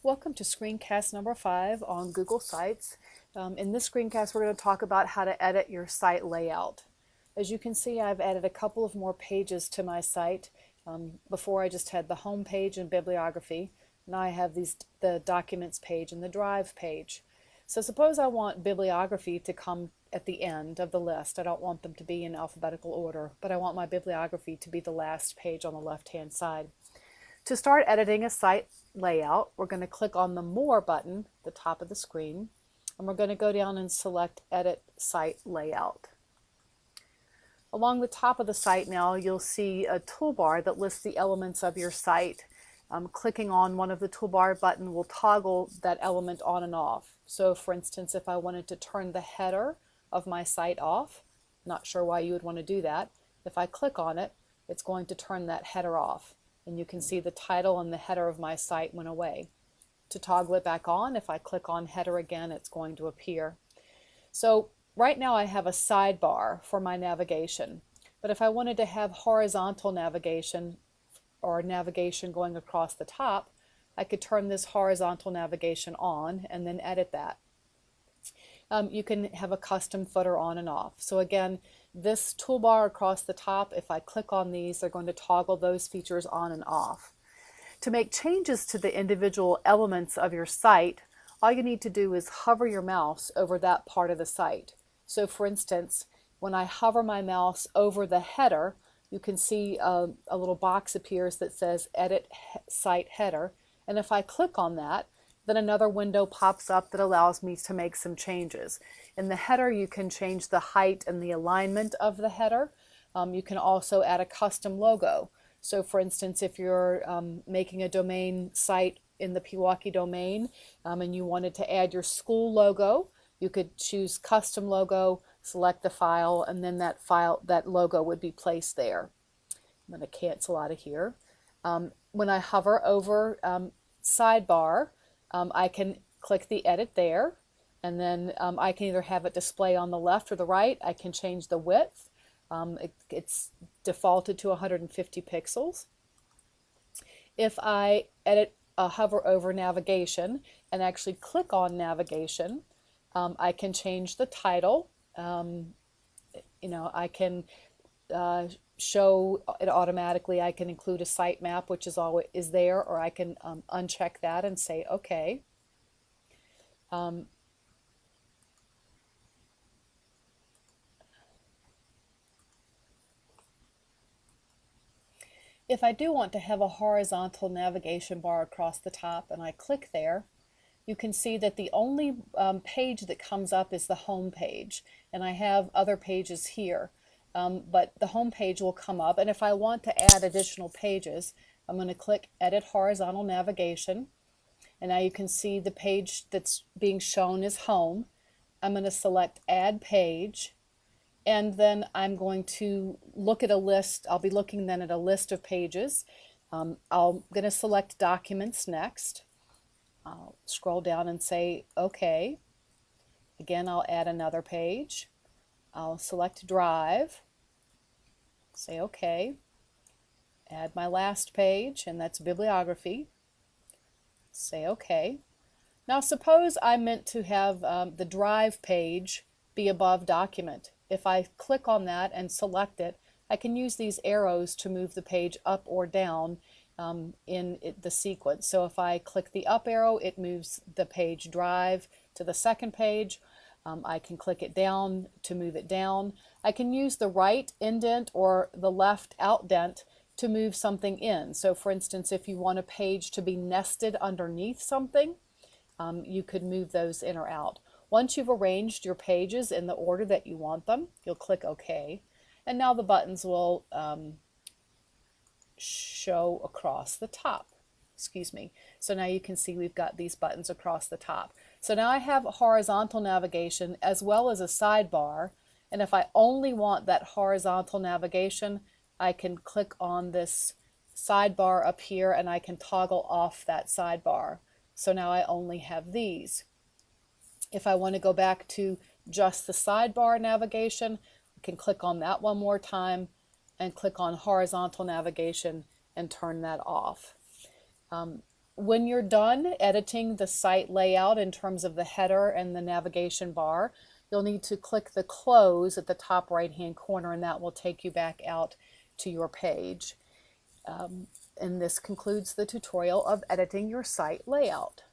Welcome to screencast number 5 on Google Sites. In this screencast, we're going to talk about how to edit your site layout. As you can see, I've added a couple of more pages to my site. Before I just had the home page and bibliography. Now I have the documents page and the drive page. So suppose I want bibliography to come at the end of the list. I don't want them to be in alphabetical order, but I want my bibliography to be the last page on the left-hand side. To start editing a site layout, we're going to click on the More button at the top of the screen, and we're going to go down and select Edit Site Layout. Along the top of the site now, you'll see a toolbar that lists the elements of your site. Clicking on one of the toolbar button will toggle that element on and off. So for instance, if I wanted to turn the header of my site off, not sure why you would want to do that, if I click on it, it's going to turn that header off. And you can see the title and the header of my site went away. To toggle it back on, if I click on header again, it's going to appear. So right now I have a sidebar for my navigation, but if I wanted to have horizontal navigation or navigation going across the top, I could turn this horizontal navigation on and then edit that. You can have a custom footer on and off. So again, this toolbar across the top, if I click on these, they're going to toggle those features on and off. To make changes to the individual elements of your site, all you need to do is hover your mouse over that part of the site. So for instance, when I hover my mouse over the header, you can see a little box appears that says Edit Site Header. And if I click on that, then another window pops up that allows me to make some changes. In the header, you can change the height and the alignment of the header. You can also add a custom logo. So for instance, if you're making a domain site in the Pewaukee domain and you wanted to add your school logo, you could choose custom logo, select the file, and then that logo would be placed there. I'm going to cancel out of here. When I hover over sidebar, I can click the edit there, and then I can either have it display on the left or the right. I can change the width. It's defaulted to 150 pixels. If I hover over navigation and actually click on navigation, I can change the title. I can show it automatically. I can include a sitemap, which is there, or I can uncheck that and say OK. If I do want to have a horizontal navigation bar across the top and I click there, you can see that the only page that comes up is the home page, and I have other pages here. But the home page will come up, and if I want to add additional pages, I'm going to click Edit Horizontal Navigation, and now you can see the page that's being shown is home. I'm going to select Add Page, and then I'm going to look at a list. I'll be looking then at a list of pages. I'm going to select Documents next. I'll scroll down and say OK. Again, I'll add another page. I'll select Drive, say OK, add my last page, and that's bibliography, say OK. Now suppose I meant to have the Drive page be above Document. If I click on that and select it, I can use these arrows to move the page up or down in the sequence. So if I click the up arrow, it moves the page Drive to the second page. I can click it down to move it down. I can use the right indent or the left outdent to move something in. So for instance, if you want a page to be nested underneath something, you could move those in or out. Once you've arranged your pages in the order that you want them, you'll click OK. And now the buttons will show across the top. Excuse me. So now you can see we've got these buttons across the top. So now I have horizontal navigation as well as a sidebar, and if I only want that horizontal navigation, I can click on this sidebar up here and I can toggle off that sidebar. So now I only have these. If I want to go back to just the sidebar navigation, I can click on that one more time and click on horizontal navigation and turn that off. When you're done editing the site layout in terms of the header and the navigation bar, you'll need to click the close at the top right hand corner, and that will take you back out to your page. And this concludes the tutorial of editing your site layout.